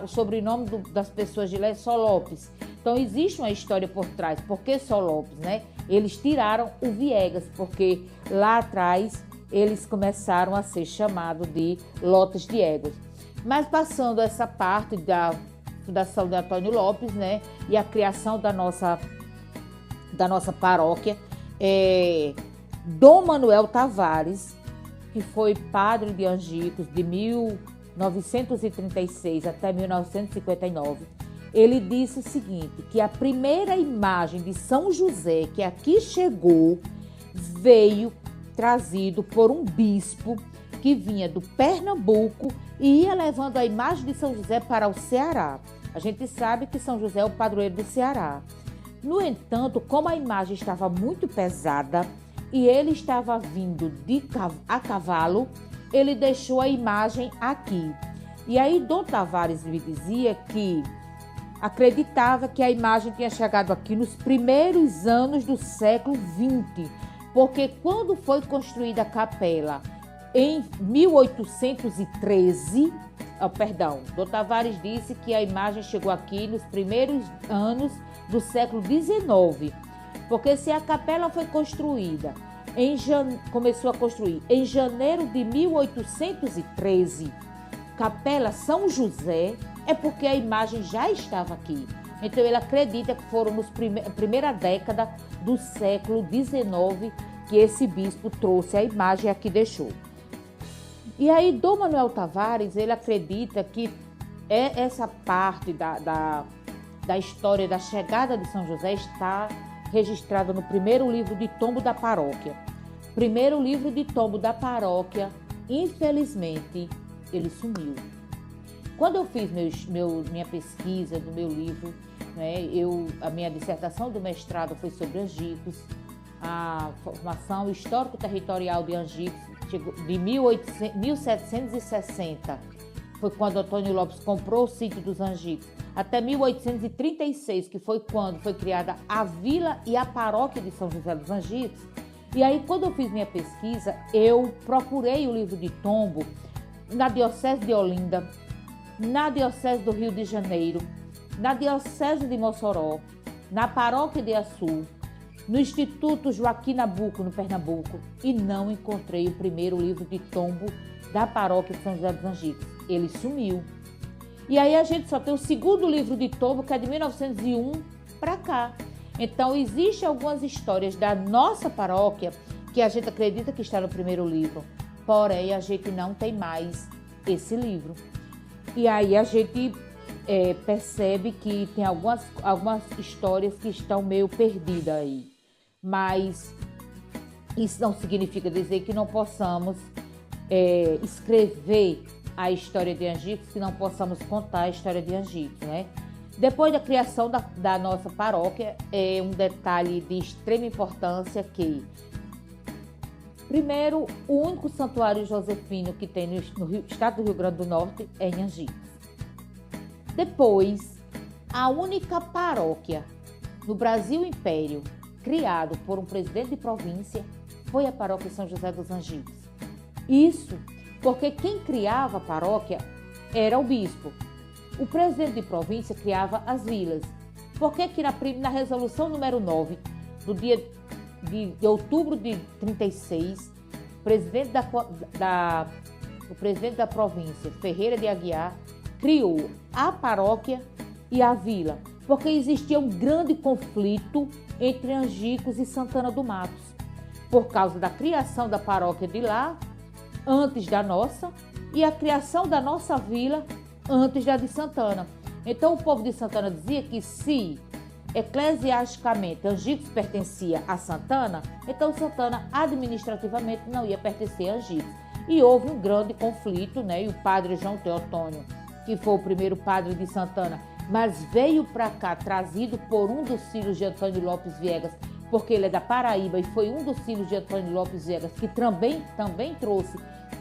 o sobrenome das pessoas de lá é só Lopes. Então, existe uma história por trás, por que só Lopes, né? Eles tiraram o Viegas, porque lá atrás eles começaram a ser chamados de Lotes de Éguas. Mas passando essa parte da fundação de Antônio Lopes, né, e a criação da nossa paróquia, Dom Manuel Tavares, que foi padre de Angicos de 1936 até 1959, ele disse o seguinte, que a primeira imagem de São José que aqui chegou veio trazido por um bispo que vinha do Pernambuco e ia levando a imagem de São José para o Ceará. A gente sabe que São José é o padroeiro do Ceará. No entanto, como a imagem estava muito pesada e ele estava vindo a cavalo, ele deixou a imagem aqui. E aí Dom Tavares me dizia que acreditava que a imagem tinha chegado aqui nos primeiros anos do século XX, porque quando foi construída a capela em 1813, Dom Tavares disse que a imagem chegou aqui nos primeiros anos do século XIX, porque se a capela foi construída, começou a construir em janeiro de 1813, Capela São José, é porque a imagem já estava aqui. Então ele acredita que foram na primeira década do século XIX que esse bispo trouxe a imagem e aqui deixou. E aí Dom Manuel Tavares, ele acredita que essa parte da história da chegada de São José está registrada no primeiro livro de tombo da paróquia. Primeiro livro de tombo da paróquia, infelizmente, ele sumiu. Quando eu fiz minha pesquisa do meu livro, né, a minha dissertação do mestrado foi sobre Angicos, a formação histórico-territorial de Angicos de 1760, foi quando Antônio Lopes comprou o sítio dos Angicos, até 1836, que foi quando foi criada a vila e a paróquia de São José dos Angicos. E aí, quando eu fiz minha pesquisa, eu procurei o livro de tombo na Diocese de Olinda, na Diocese do Rio de Janeiro, na Diocese de Mossoró, na Paróquia de Açu, no Instituto Joaquim Nabuco, no Pernambuco, e não encontrei o primeiro livro de tombo da Paróquia de São José dos Angicos. Ele sumiu. E aí a gente só tem o segundo livro de tombo, que é de 1901 para cá. Então, existem algumas histórias da nossa paróquia que a gente acredita que está no primeiro livro, porém a gente não tem mais esse livro. E aí a gente percebe que tem algumas histórias que estão meio perdidas aí. Mas isso não significa dizer que não possamos escrever a história de Angicos, que não possamos contar a história de Angicos, né? Depois da criação da nossa paróquia, é um detalhe de extrema importância que, primeiro, o único santuário josefino que tem no estado do Rio Grande do Norte é em Angicos. Depois, a única paróquia no Brasil Império criado por um presidente de província foi a paróquia São José dos Angicos. Isso porque quem criava a paróquia era o bispo. O presidente de província criava as vilas. Por que na resolução número 9, do dia de outubro de 36, o presidente da província, Ferreira de Aguiar, criou a paróquia e a vila, porque existia um grande conflito entre Angicos e Santana do Matos, por causa da criação da paróquia de lá, antes da nossa, e a criação da nossa vila, antes da de Santana. Então, o povo de Santana dizia que se eclesiasticamente Angicos pertencia a Santana, então Santana administrativamente não ia pertencer a Angicos. E houve um grande conflito, né? E o padre João Teotônio, que foi o primeiro padre de Santana, mas veio para cá trazido por um dos filhos de Antônio Lopes Viegas, porque ele é da Paraíba e foi um dos filhos de Antônio Lopes Viegas que também trouxe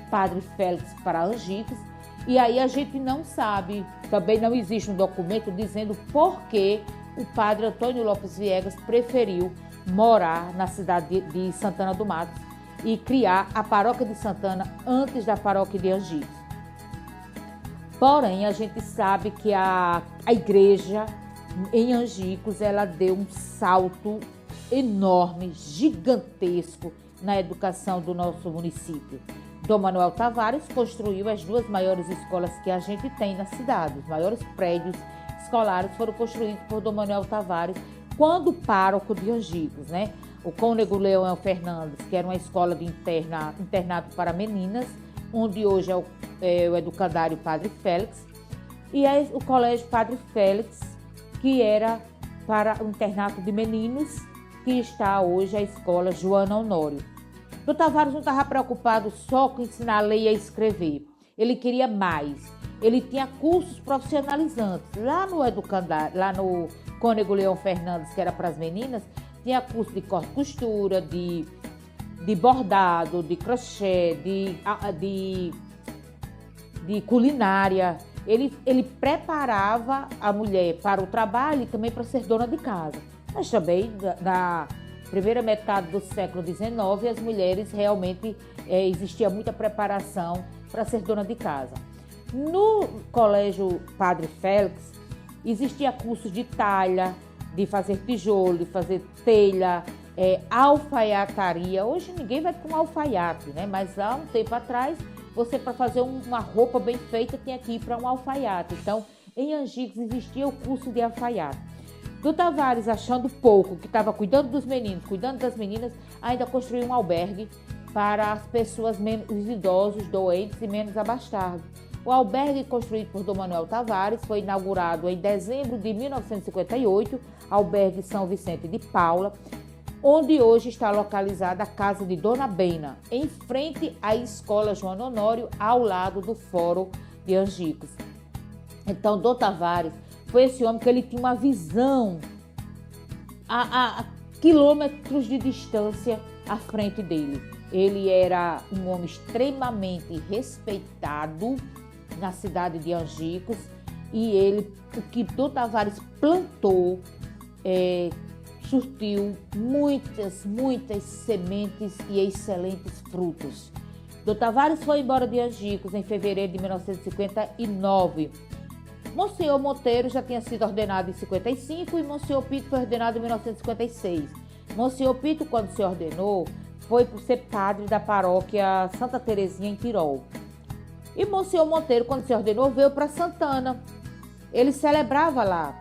padre Félix para Angicos. E aí a gente não sabe, também não existe um documento dizendo por que o padre Antônio Lopes Viegas preferiu morar na cidade de Santana do Matos e criar a paróquia de Santana antes da paróquia de Angicos. Porém, a gente sabe que a igreja em Angicos, ela deu um salto enorme, gigantesco na educação do nosso município. Dom Manuel Tavares construiu as duas maiores escolas que a gente tem na cidade. Os maiores prédios escolares foram construídos por Dom Manuel Tavares quando pároco de Angicos, né? O Cônego Leão Fernandes, que era uma escola de internato para meninas, onde hoje é o educandário Padre Félix, e o Colégio Padre Félix, que era para o internato de meninos, que está hoje a escola Joana Honório. O Tavares não estava preocupado só com ensinar a ler e a escrever. ele queria mais. Ele tinha cursos profissionalizantes. Lá no Educandário, lá no Cônego Leão Fernandes, que era para as meninas, tinha curso de corte e costura, de bordado, de crochê, de culinária. Ele preparava a mulher para o trabalho e também para ser dona de casa. Mas também, na primeira metade do século XIX, as mulheres realmente existia muita preparação para ser dona de casa. No Colégio Padre Félix, existia cursos de talha, de fazer tijolo, de fazer telha, alfaiataria. Hoje ninguém vai com alfaiate, né? Mas há um tempo atrás, você para fazer uma roupa bem feita tinha que ir para um alfaiate. Então, em Angicos existia o curso de alfaiate. Do Tavares, achando pouco, que estava cuidando dos meninos, cuidando das meninas, ainda construiu um albergue para as pessoas menos, os idosos, doentes e menos abastados. O albergue, construído por Dom Manuel Tavares, foi inaugurado em dezembro de 1958, albergue São Vicente de Paula, onde hoje está localizada a casa de Dona Bena, em frente à Escola João Honório, ao lado do Fórum de Angicos. Então, Dom Tavares foi esse homem que ele tinha uma visão a quilômetros de distância à frente dele. Ele era um homem extremamente respeitado na cidade de Angicos e o que Dom Tavares plantou, surtiu muitas sementes e excelentes frutos. Dom Tavares foi embora de Angicos em fevereiro de 1959. Monsenhor Monteiro já tinha sido ordenado em 55 e Monsenhor Pinto foi ordenado em 1956. Monsenhor Pinto, quando se ordenou, foi por ser padre da paróquia Santa Terezinha, em Tirol. E Monsenhor Monteiro, quando se ordenou, veio para Santana. Ele celebrava lá.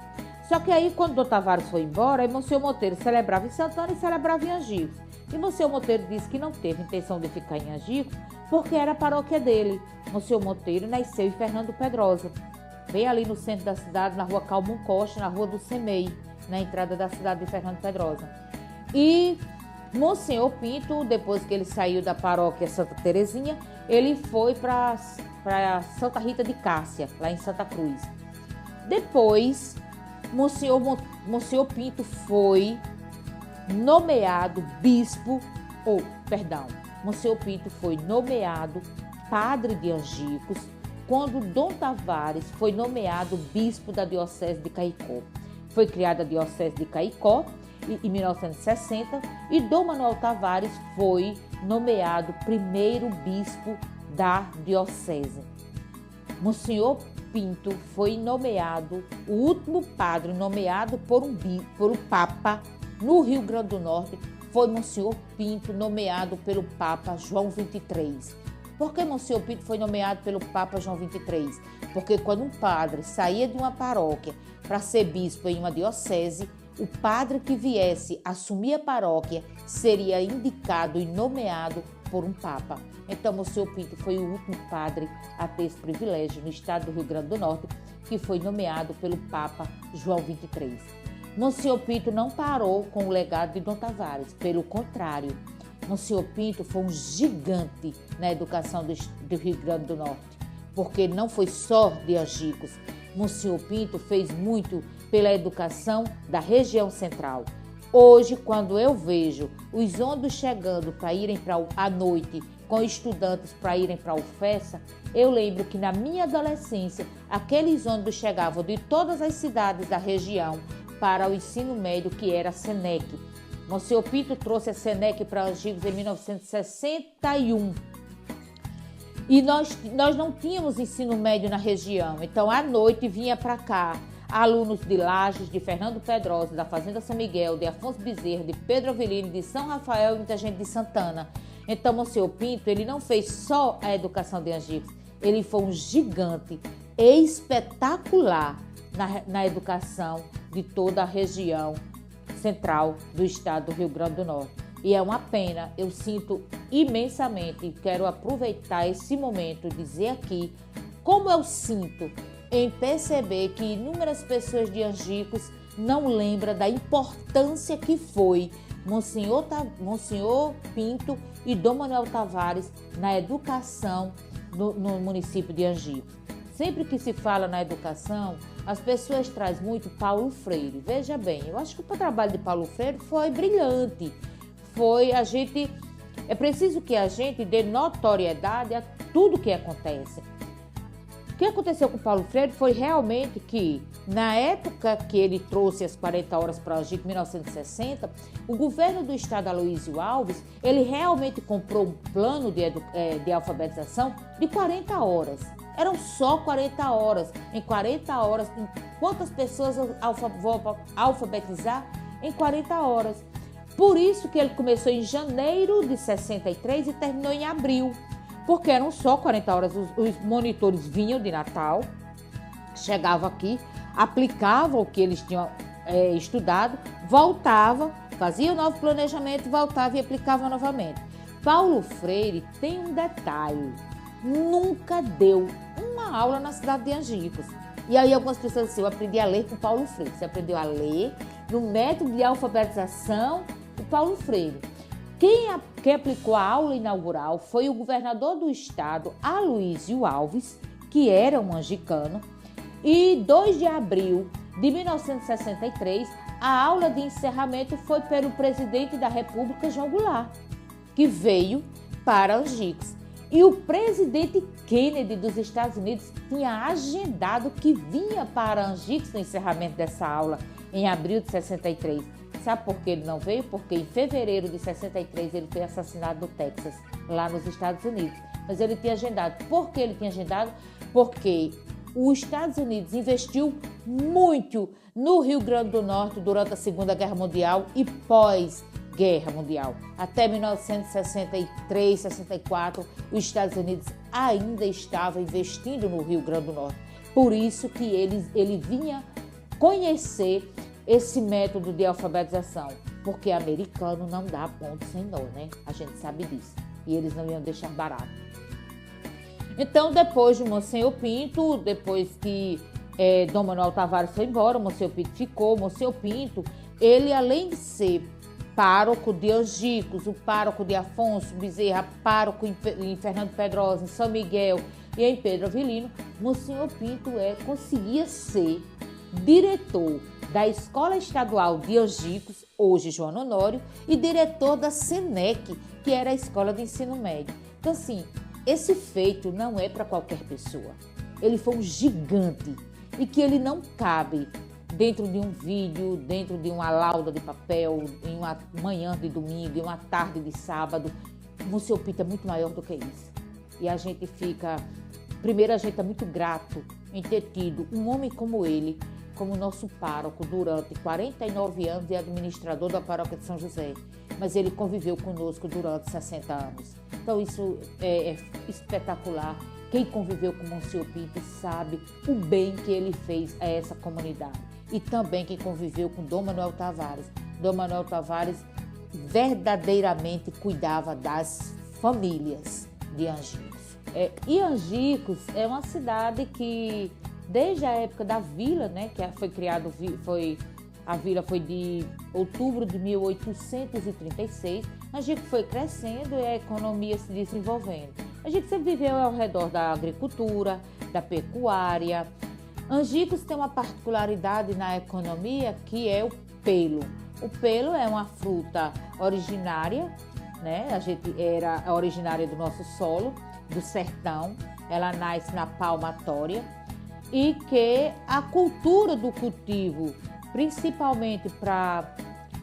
Só que aí, quando Dom Tavares foi embora, aí Monsenhor Monteiro celebrava em Santana e celebrava em Angicos. E Monsenhor Monteiro disse que não teve intenção de ficar em Angicos porque era a paróquia dele. Monsenhor Monteiro nasceu em Fernando Pedrosa, bem ali no centro da cidade, na rua Calmon Costa, na rua do Semei, na entrada da cidade de Fernando Pedrosa. E Monsenhor Pinto, depois que ele saiu da paróquia Santa Terezinha, ele foi para Santa Rita de Cássia, lá em Santa Cruz. Depois, Monsenhor Pinto foi nomeado Monsenhor Pinto foi nomeado padre de Angicos quando Dom Tavares foi nomeado bispo da Diocese de Caicó. Foi criada a Diocese de Caicó em 1960 e Dom Manuel Tavares foi nomeado primeiro bispo da Diocese. Monsenhor Pinto foi nomeado, o último padre nomeado por o Papa no Rio Grande do Norte foi Monsenhor Pinto, nomeado pelo Papa João XXIII. Por que Monsenhor Pinto foi nomeado pelo Papa João XXIII? Porque quando um padre saía de uma paróquia para ser bispo em uma diocese, o padre que viesse assumir a paróquia seria indicado e nomeado por um Papa. Então, Monsenhor Pinto foi o último padre a ter esse privilégio no estado do Rio Grande do Norte, que foi nomeado pelo Papa João XXIII. Monsenhor Pinto não parou com o legado de Dom Tavares, pelo contrário, Monsenhor Pinto foi um gigante na educação do Rio Grande do Norte, porque não foi só de Angicos. Monsenhor Pinto fez muito pela educação da região central. Hoje, quando eu vejo os ônibus chegando para irem à noite com estudantes para irem para a UFESA, eu lembro que na minha adolescência, aqueles ônibus chegavam de todas as cidades da região para o ensino médio, que era a SENEC. Monsenhor Pinto trouxe a SENEC para Angicos em 1961. E nós não tínhamos ensino médio na região, então à noite vinha para cá alunos de Lages, de Fernando Pedrosa, da Fazenda São Miguel, de Afonso Bezerra, de Pedro Avelino, de São Rafael e muita gente de Santana. Então, Monsenhor Pinto, ele não fez só a educação de Angicos, ele foi um gigante espetacular na educação de toda a região central do estado do Rio Grande do Norte. E é uma pena, eu sinto imensamente, quero aproveitar esse momento e dizer aqui como eu sinto em perceber que inúmeras pessoas de Angicos não lembram da importância que foi Monsenhor Pinto e Dom Manuel Tavares na educação no município de Angicos. Sempre que se fala na educação, as pessoas trazem muito Paulo Freire. Veja bem, eu acho que o trabalho de Paulo Freire foi brilhante. É preciso que a gente dê notoriedade a tudo que acontece. O que aconteceu com o Paulo Freire foi realmente que, na época que ele trouxe as 40 horas para Angicos, em 1960, o governo do estado Aloysio Alves, ele realmente comprou um plano de alfabetização de 40 horas. Eram só 40 horas. Em 40 horas, quantas pessoas vou alfabetizar? Em 40 horas. Por isso que ele começou em janeiro de 63 e terminou em abril. Porque eram só 40 horas. Os monitores vinham de Natal, chegavam aqui, aplicavam o que eles tinham estudado, voltavam, faziam o novo planejamento, voltavam e aplicavam novamente. Paulo Freire tem um detalhe, nunca deu uma aula na cidade de Angicos. E aí algumas pessoas dizem, eu aprendi a ler com Paulo Freire. Você aprendeu a ler no método de alfabetização do Paulo Freire. Quem aplicou a aula inaugural foi o governador do estado, Aloysio Alves, que era um angicano, e 2 de abril de 1963, a aula de encerramento foi pelo presidente da República, João Goulart, que veio para Angicos. E o presidente Kennedy dos Estados Unidos tinha agendado que vinha para Angicos no encerramento dessa aula em abril de 63. Sabe por que ele não veio? Porque em fevereiro de 63 ele foi assassinado no Texas, lá nos Estados Unidos. Mas ele tinha agendado. Por que ele tinha agendado? Porque os Estados Unidos investiu muito no Rio Grande do Norte durante a Segunda Guerra Mundial e pós-Guerra Mundial. Até 1963, 64, os Estados Unidos ainda estavam investindo no Rio Grande do Norte. Por isso que ele vinha conhecer esse método de alfabetização, porque americano não dá ponto sem nó, né? A gente sabe disso. E eles não iam deixar barato. Então, depois de Monsenhor Pinto, depois que Dom Manuel Tavares foi embora, Monsenhor Pinto ficou. Monsenhor Pinto, ele além de ser pároco de Angicos, o pároco de Afonso Bezerra, pároco em Fernando Pedrosa, em São Miguel e em Pedro Avelino, Monsenhor Pinto conseguia ser diretor da Escola Estadual de Angicos, hoje João Honório, e diretor da SENEC, que era a Escola de Ensino Médio. Então, assim, esse feito não é para qualquer pessoa. Ele foi um gigante e que ele não cabe dentro de um vídeo, dentro de uma lauda de papel, em uma manhã de domingo, em uma tarde de sábado. Monsenhor Pinto é muito maior do que isso. E a gente primeiro a gente é muito grato em ter tido um homem como ele, como nosso pároco durante 49 anos e administrador da paróquia de São José. Mas ele conviveu conosco durante 60 anos. Então isso é espetacular. Quem conviveu com Monsenhor Pinto sabe o bem que ele fez a essa comunidade. E também quem conviveu com Dom Manuel Tavares. Dom Manuel Tavares verdadeiramente cuidava das famílias de Angicos. E Angicos é uma cidade que, desde a época da vila, né, que foi criado, a vila foi de outubro de 1836, Angicos foi crescendo e a economia se desenvolvendo. Angicos sempre viveu ao redor da agricultura, da pecuária. Angicos tem uma particularidade na economia que é o pelo. O pelo é uma fruta originária, né? A gente era originária do nosso solo, do sertão. Ela nasce na palmatória e que a cultura do cultivo, principalmente para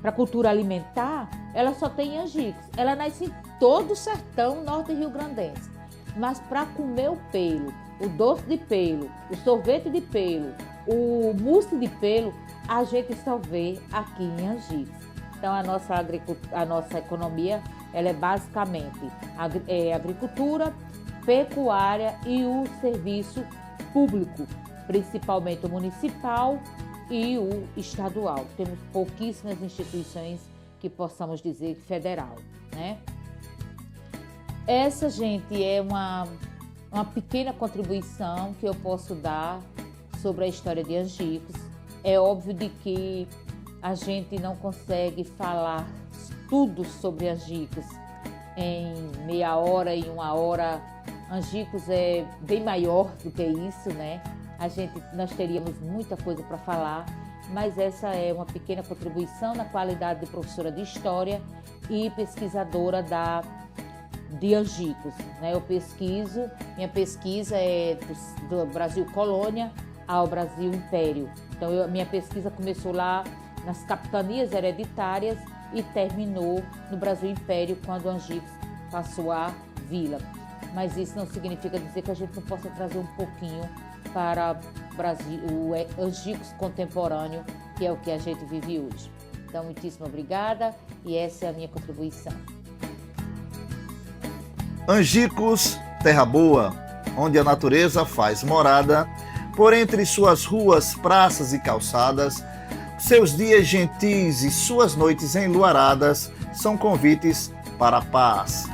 a cultura alimentar, ela só tem em Angicos. Ela nasce em todo o sertão norte rio-grandense. Mas para comer o pelo, o doce de pelo, o sorvete de pelo, o mousse de pelo, a gente só vê aqui em Angicos. Então a nossa economia ela é basicamente agricultura, pecuária e o serviço público, principalmente o municipal e o estadual. Temos pouquíssimas instituições que possamos dizer federal, né? Essa, gente, é uma pequena contribuição que eu posso dar sobre a história de Angicos. É óbvio de que a gente não consegue falar tudo sobre Angicos em meia hora, em uma hora. Angicos é bem maior do que isso, né? Nós teríamos muita coisa para falar, mas essa é uma pequena contribuição na qualidade de professora de História e pesquisadora de Angicos, né? Minha pesquisa é do Brasil Colônia ao Brasil Império. Então, minha pesquisa começou lá nas capitanias hereditárias e terminou no Brasil Império, quando Angicos passou a vila. Mas isso não significa dizer que a gente não possa trazer um pouquinho para o Angicos contemporâneo, que é o que a gente vive hoje. Então, muitíssimo obrigada e essa é a minha contribuição. Angicos, terra boa, onde a natureza faz morada, por entre suas ruas, praças e calçadas, seus dias gentis e suas noites enluaradas são convites para a paz.